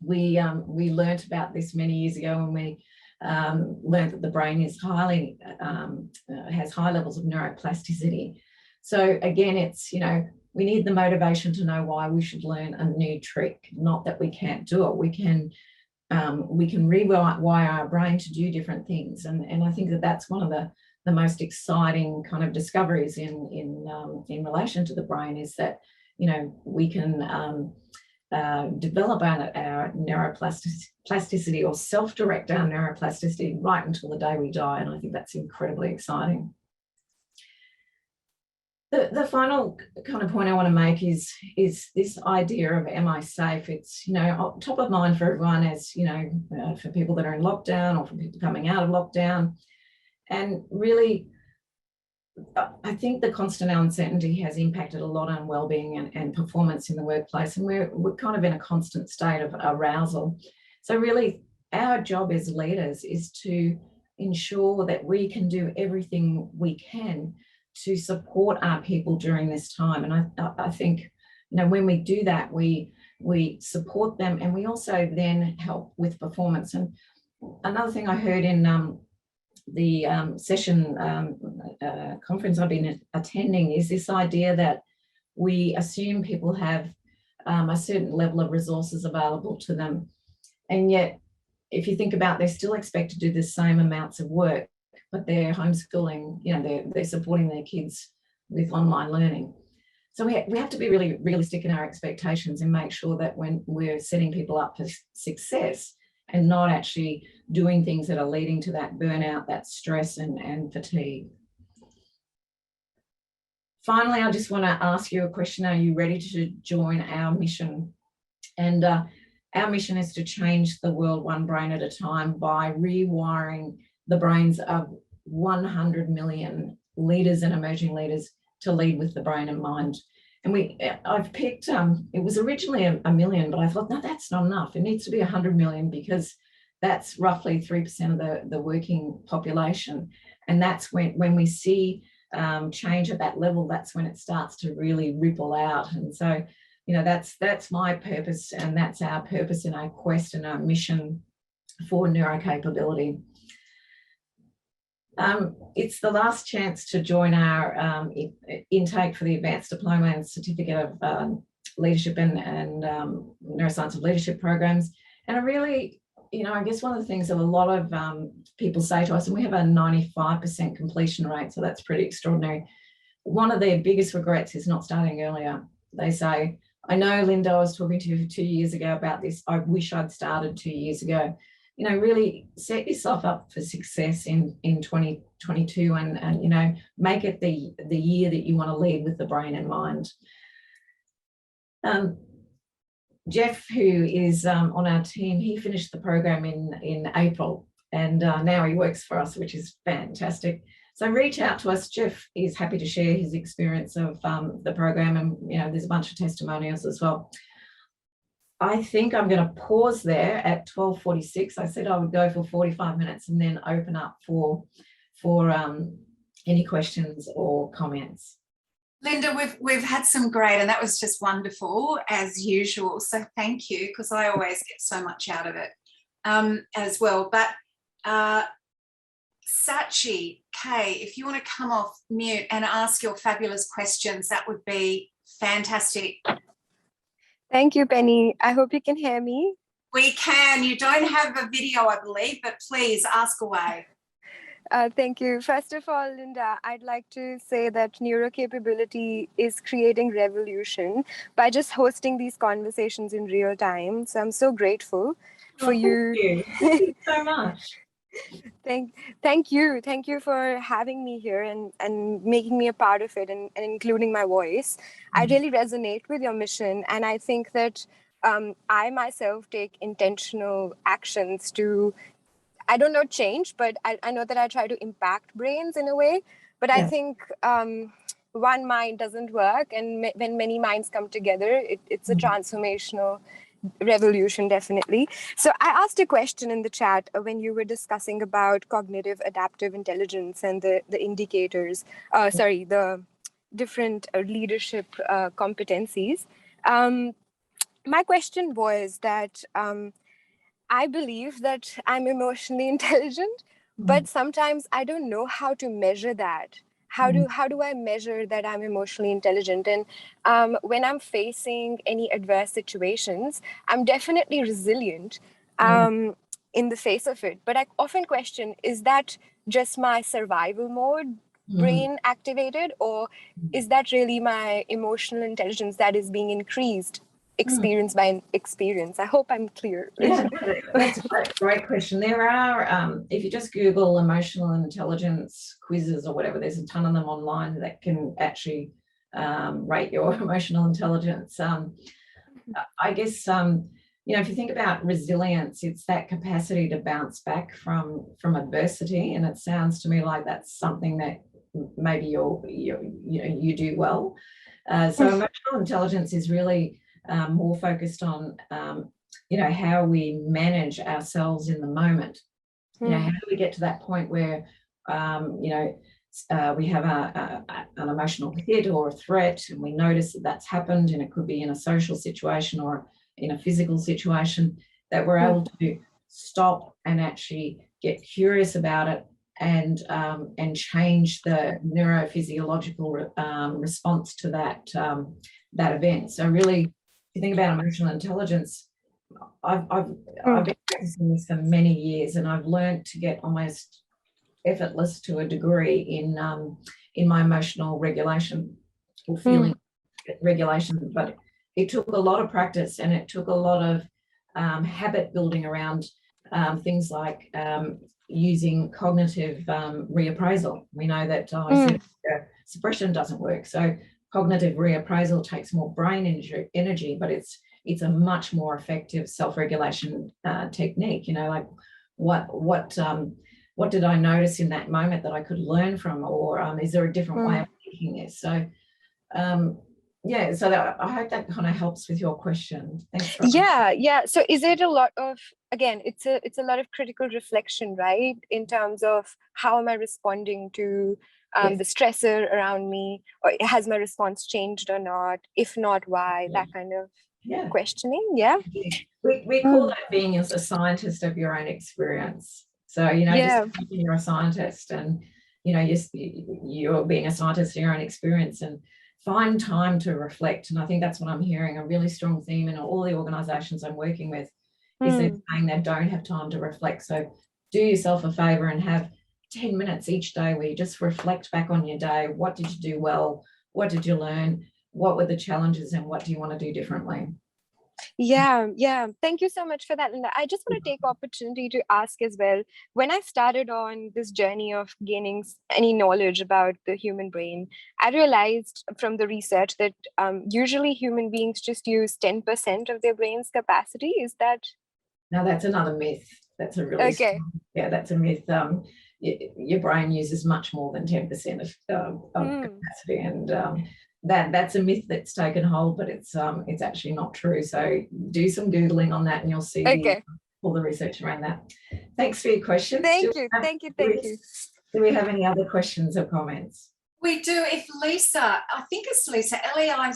[SPEAKER 1] we learnt about this many years ago when we learned that the brain is has high levels of neuroplasticity. So again, it's, we need the motivation to know why we should learn a new trick, not that we can't do it. We can rewire our brain to do different things. And I think that that's one of the most exciting kind of discoveries in relation to the brain, is that we can develop our neuroplasticity or self-direct our neuroplasticity right until the day we die. And I think that's incredibly exciting. The final kind of point I want to make is this idea of, am I safe? It's, top of mind for everyone, as, for people that are in lockdown or for people coming out of lockdown. And really, I think the constant uncertainty has impacted a lot on well-being and performance in the workplace, and we're kind of in a constant state of arousal. So really, our job as leaders is to ensure that we can do everything we can to support our people during this time. And I think, when we do that, we support them, and we also then help with performance. And another thing I heard in the session conference I've been attending is this idea that we assume people have a certain level of resources available to them. And yet, if you think about, they're still expected to do the same amounts of work, but they're homeschooling, they're supporting their kids with online learning. So we have to be really realistic in our expectations and make sure that when we're setting people up for success and not actually doing things that are leading to that burnout, that stress and fatigue. Finally, I just want to ask you a question. Are you ready to join our mission? And our mission is to change the world one brain at a time by rewiring the brains of 100 million leaders and emerging leaders to lead with the brain and mind. And I've picked, it was originally a million, but I thought, no, that's not enough. It needs to be 100 million, because that's roughly 3% of the working population. And that's when we see change at that level, that's when it starts to really ripple out. And so, that's my purpose, and that's our purpose in our quest and our mission for NeuroCapability. It's the last chance to join our intake for the Advanced Diploma and Certificate of Leadership and Neuroscience of Leadership programs. And I really, I guess one of the things that a lot of people say to us, and we have a 95% completion rate, so that's pretty extraordinary. One of their biggest regrets is not starting earlier. They say, I know, Linda, I was talking to you 2 years ago about this. I wish I'd started 2 years ago. Really set yourself up for success in 2022 and make it the year that you want to lead with the brain and mind. Jeff, who is on our team, he finished the program in April, and now he works for us, which is fantastic. So reach out to us. Jeff is happy to share his experience of the program, and there's a bunch of testimonials as well. I think I'm going to pause there at 12:46. I said I would go for 45 minutes and then open up for any questions or comments.
[SPEAKER 3] Linda, we've had some great, and that was just wonderful as usual. So thank you, because I always get so much out of it as well. But Sachi, Kay, if you want to come off mute and ask your fabulous questions, that would be fantastic.
[SPEAKER 4] Thank you, Penny. I hope you can hear me.
[SPEAKER 3] We can. You don't have a video, I believe, but please ask away.
[SPEAKER 4] Thank you. First of all, Linda, I'd like to say that NeuroCapability is creating revolution by just hosting these conversations in real time. So I'm so grateful for you.
[SPEAKER 1] Thank you. Thank you so much.
[SPEAKER 4] Thank you for having me here and making me a part of it and including my voice. I really resonate with your mission, and I think that I myself take intentional actions to, I don't know, change, but I know that I try to impact brains in a way. But I think one mind doesn't work, and when many minds come together, it's a transformational revolution, definitely. So I asked a question in the chat when you were discussing about cognitive adaptive intelligence and the indicators, the different leadership competencies. My question was that I believe that I'm emotionally intelligent, but sometimes I don't know how to measure that. How do I measure that I'm emotionally intelligent? And when I'm facing any adverse situations, I'm definitely resilient in the face of it. But I often question, is that just my survival mode brain activated, or is that really my emotional intelligence that is being increased experience by experience? I hope I'm clear.
[SPEAKER 1] Yeah, that's a great question. There are, if you just Google emotional intelligence quizzes or whatever, there's a ton of them online that can actually rate your emotional intelligence. I guess, if you think about resilience, it's that capacity to bounce back from adversity. And it sounds to me like that's something that maybe you do well. So emotional intelligence is really more focused on, how we manage ourselves in the moment. How do we get to that point where, we have an emotional hit or a threat, and we notice that that's happened, and it could be in a social situation or in a physical situation, that we're able to stop and actually get curious about it and change the neurophysiological response to that event. So really, if you think about emotional intelligence, I've been practicing this for many years, and I've learned to get almost effortless to a degree in my emotional regulation or feeling regulation. But it took a lot of practice, and it took a lot of habit building around things like using cognitive reappraisal. We know that suppression doesn't work. So cognitive reappraisal takes more brain energy, but it's a much more effective self-regulation technique. Like what did I notice in that moment that I could learn from, or is there a different way of thinking this? So so I hope that kind of helps with your question. Thanks.
[SPEAKER 4] Yeah. So is it a lot of, again, it's a lot of critical reflection, right? In terms of how am I responding to the stressor around me, or has my response changed or not? If not, why? That kind of questioning. Yeah.
[SPEAKER 1] We call that being as a scientist of your own experience. So, just you're a scientist, and, you're being a scientist of your own experience, and find time to reflect. And I think that's what I'm hearing, a really strong theme in all the organizations I'm working with, is they're saying they don't have time to reflect. So do yourself a favor and have 10 minutes each day where you just reflect back on your day. What did you do well? What did you learn? What were the challenges, and what do you want to do differently?
[SPEAKER 4] Yeah. Thank you so much for that, Linda. I just want to take opportunity to ask as well. When I started on this journey of gaining any knowledge about the human brain, I realized from the research that usually human beings just use 10% of their brain's capacity. Is that?
[SPEAKER 1] No, that's another myth. That's a really that's a myth. Your brain uses much more than 10% of capacity, and that's a myth that's taken hold, but it's actually not true. So do some Googling on that, and you'll see all the research around that. Thanks for your questions.
[SPEAKER 4] Thank you.
[SPEAKER 1] Do we have any other questions or comments?
[SPEAKER 3] We do. If Lisa, I think it's Lisa, Leica.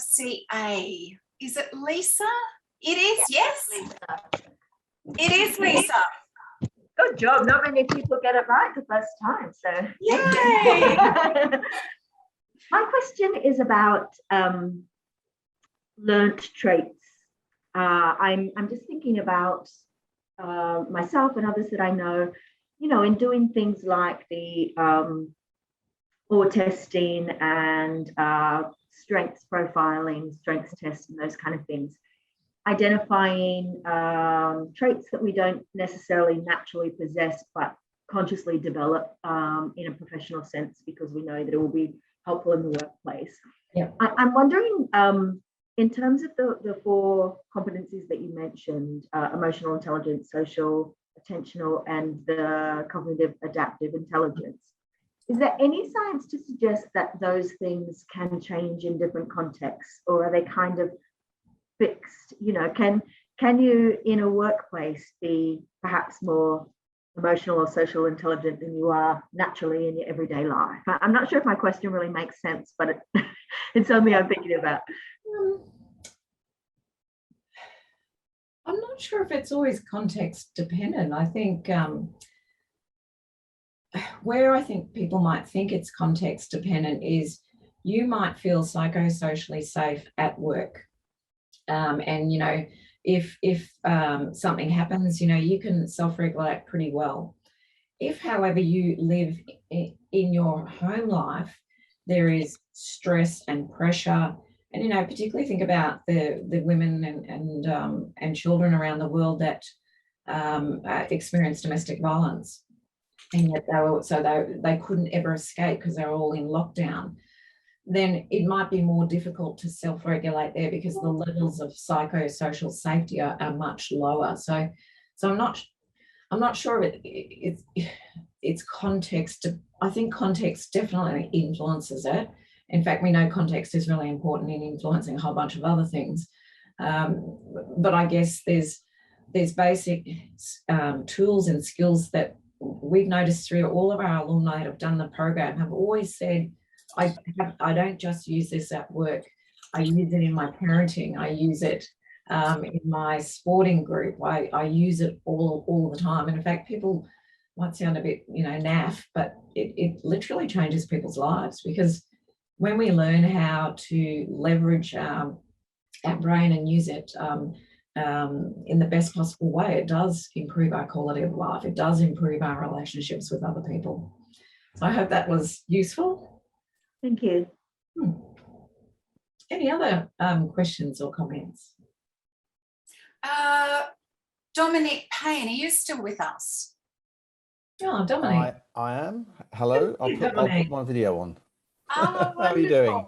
[SPEAKER 3] Is it Lisa? It is, yes?
[SPEAKER 5] Lisa.
[SPEAKER 3] It is Lisa.
[SPEAKER 5] Good job. Not many people get it right the first time. So
[SPEAKER 3] yay!
[SPEAKER 5] My question is about learnt traits. I'm just thinking about myself and others that I know in doing things like the or testing and strengths profiling, strengths tests, and those kind of things, identifying traits that we don't necessarily naturally possess, but consciously develop in a professional sense, because we know that it will be helpful in the workplace.
[SPEAKER 1] Yeah.
[SPEAKER 5] I'm wondering, in terms of the 4 competencies that you mentioned, emotional intelligence, social, attentional, and the cognitive adaptive intelligence, is there any science to suggest that those things can change in different contexts, or are they kind of fixed? Can you in a workplace be perhaps more emotional or social intelligent than you are naturally in your everyday life? I'm not sure if my question really makes sense, but it's something I'm thinking about.
[SPEAKER 1] I'm not sure if it's always context dependent. I think where I think people might think it's context dependent is you might feel psychosocially safe at work. And, if something happens, you can self-regulate pretty well. If, however, you live in your home life, there is stress and pressure, and, particularly think about the women and children around the world that experience domestic violence. And yet they couldn't ever escape because they're all in lockdown. Then it might be more difficult to self-regulate there because the levels of psychosocial safety are much lower. So I'm not sure it's context. I think context definitely influences it. In fact, we know context is really important in influencing a whole bunch of other things. But I guess there's basic tools and skills that we've noticed through all of our alumni that have done the program have always said, I don't just use this at work. I use it in my parenting. I use it in my sporting group. I use it all the time. And in fact, people might sound a bit, naff, but it literally changes people's lives, because when we learn how to leverage our brain and use it in the best possible way, it does improve our quality of life. It does improve our relationships with other people. So I hope that was useful.
[SPEAKER 5] Thank you.
[SPEAKER 1] Any other questions or comments?
[SPEAKER 3] Dominic Payne, are you still with us?
[SPEAKER 1] Oh, Dominic.
[SPEAKER 6] I am. Hello. I'll put my video on.
[SPEAKER 3] Oh,
[SPEAKER 6] how are you doing?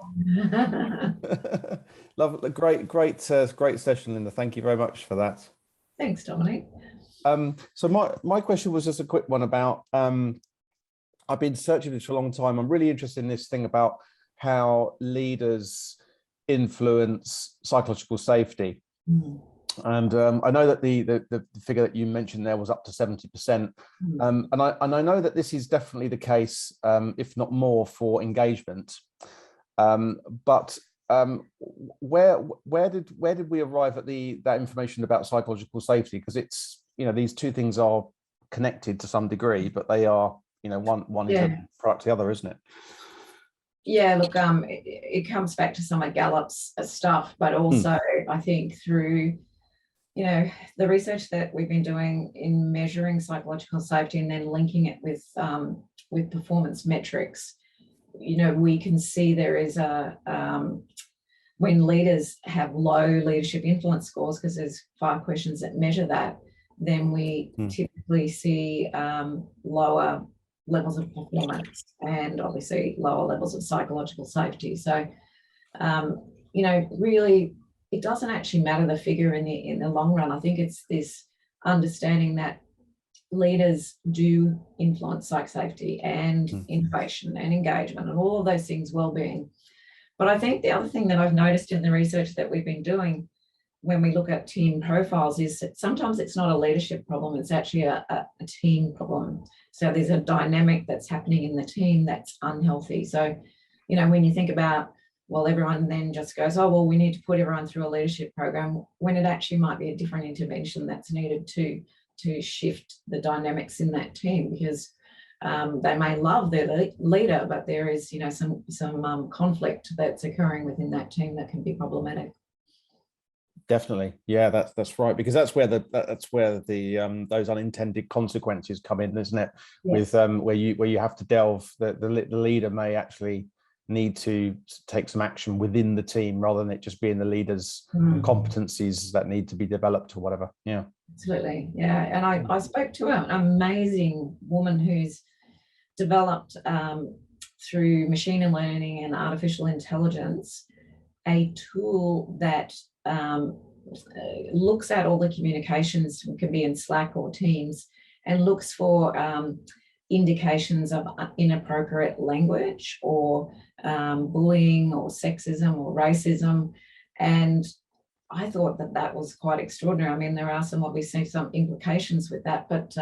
[SPEAKER 6] Lovely, great session, Linda. Thank you very much for that.
[SPEAKER 1] Thanks, Dominic.
[SPEAKER 6] So my question was just a quick one about, I've been searching this for a long time. I'm really interested in this thing about how leaders influence psychological safety. And I know that the figure that you mentioned there was up to 70%. And I know that this is definitely the case, if not more, for engagement. But where did we arrive at that information about psychological safety? Because it's, these two things are connected to some degree, but they are, one is a product of the other, isn't it?
[SPEAKER 1] Yeah, look, it comes back to some of Gallup's stuff, but also I think through, the research that we've been doing in measuring psychological safety and then linking it with performance metrics, we can see there is when leaders have low leadership influence scores, because there's 5 questions that measure that, then we typically see lower levels of performance and obviously lower levels of psychological safety. So, really, it doesn't actually matter the figure in the long run. I think it's this understanding that leaders do influence psych safety and innovation and engagement and all of those things, well-being. But I think the other thing that I've noticed in the research that we've been doing when we look at team profiles is that sometimes it's not a leadership problem, it's actually a team problem. So there's a dynamic that's happening in the team that's unhealthy. So, when you think about, well, everyone then just goes, oh, well, we need to put everyone through a leadership program, when it actually might be a different intervention that's needed to shift the dynamics in that team, because they may love their leader, but there is, some conflict that's occurring within that team that can be problematic.
[SPEAKER 6] Definitely. Yeah, that's right, because that's where the those unintended consequences come in, isn't it?
[SPEAKER 1] Yes.
[SPEAKER 6] With where you have to delve, the leader may actually need to take some action within the team rather than it just being the leader's competencies that need to be developed or whatever. Yeah.
[SPEAKER 1] Absolutely. Yeah. And I spoke to an amazing woman who's developed through machine learning and artificial intelligence a tool that looks at all the communications, can be in Slack or Teams, and looks for indications of inappropriate language or bullying or sexism or racism. And I thought that was quite extraordinary. I mean, there are obviously some implications with that, but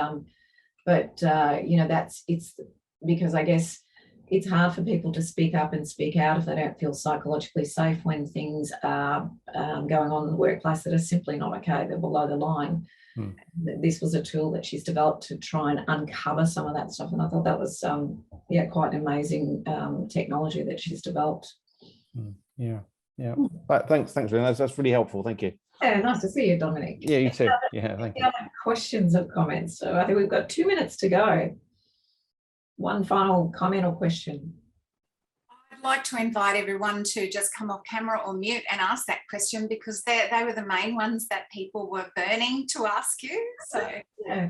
[SPEAKER 1] you know, it's because I guess it's hard for people to speak up and speak out if they don't feel psychologically safe when things are going on in the workplace that are simply not okay, they're below the line. This was a tool that she's developed to try and uncover some of that stuff, and I thought that was quite an amazing technology that she's developed.
[SPEAKER 6] Yeah. Thanks, Lynn. That's really helpful. Thank you.
[SPEAKER 1] Yeah, nice to see you, Dominic.
[SPEAKER 6] Yeah, you too. Yeah, thank you.
[SPEAKER 1] Questions or comments? So I think we've got 2 minutes to go. One final comment or question.
[SPEAKER 3] I'd like to invite everyone to just come off camera or mute and ask that question, because they were the main ones that people were burning to ask you. So
[SPEAKER 1] yeah.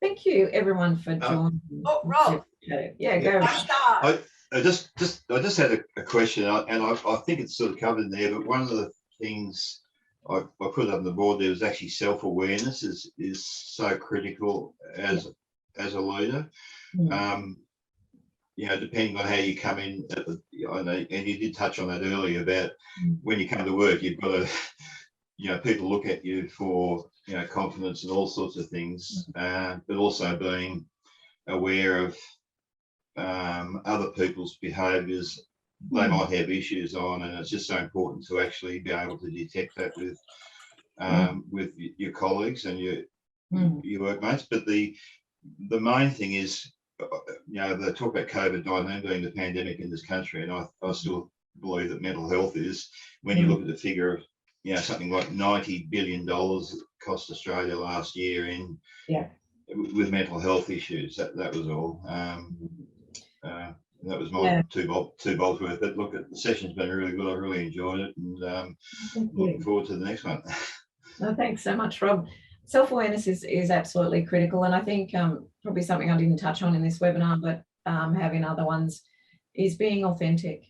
[SPEAKER 1] Thank you everyone for joining.
[SPEAKER 3] Oh, Rob.
[SPEAKER 1] Yeah, go.
[SPEAKER 7] I just had a question, and I think it's sort of covered in there, but one of the things I put up on the board there was actually self-awareness is so critical as a leader. You know, depending on how you come in I know, and you did touch on that earlier about when you come to work, you've got to, you know, people look at you for, you know, confidence and all sorts of things, but also being aware of other people's behaviours they might have issues on, and it's just so important to actually be able to detect that with your colleagues and your workmates. But the main thing is, you know, they talk about COVID-19 being the pandemic in this country, and I still believe that mental health is, when you look at the figure of, you know, something like $90 billion cost Australia last year with mental health issues. That was all. That was my two bolts worth. But look, the session's been really good. I really enjoyed it, and looking forward to the next one.
[SPEAKER 1] No, thanks so much, Rob. Self-awareness is absolutely critical, and I think probably something I didn't touch on in this webinar, but having other ones, is being authentic.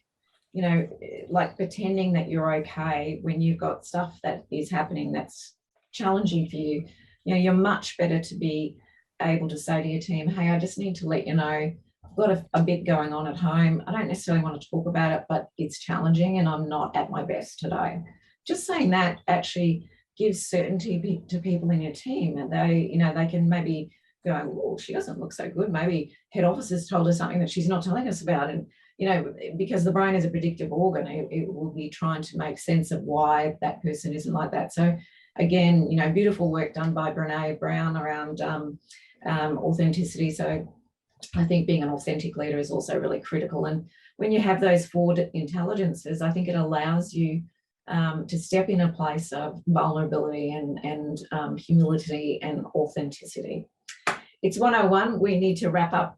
[SPEAKER 1] You know, like pretending that you're okay when you've got stuff that is happening that's challenging for you. You know, you're much better to be able to say to your team, hey, I just need to let you know I've got a bit going on at home. I don't necessarily want to talk about it, but it's challenging and I'm not at my best today. Just saying that actually gives certainty to people in your team, and they, you know, they can maybe go, well, she doesn't look so good. Maybe head office has told her something that she's not telling us about. And, you know, because the brain is a predictive organ, it will be trying to make sense of why that person isn't like that. So again, you know, beautiful work done by Brené Brown around authenticity. So I think being an authentic leader is also really critical. And when you have those 4 intelligences, I think it allows you to step in a place of vulnerability and humility and authenticity. It's 1:01. We need to wrap up.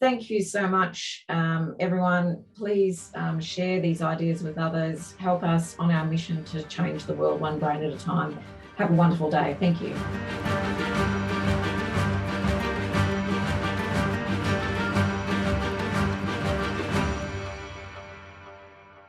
[SPEAKER 1] Thank you so much, everyone. Please share these ideas with others. Help us on our mission to change the world one brain at a time. Have a wonderful day. Thank you.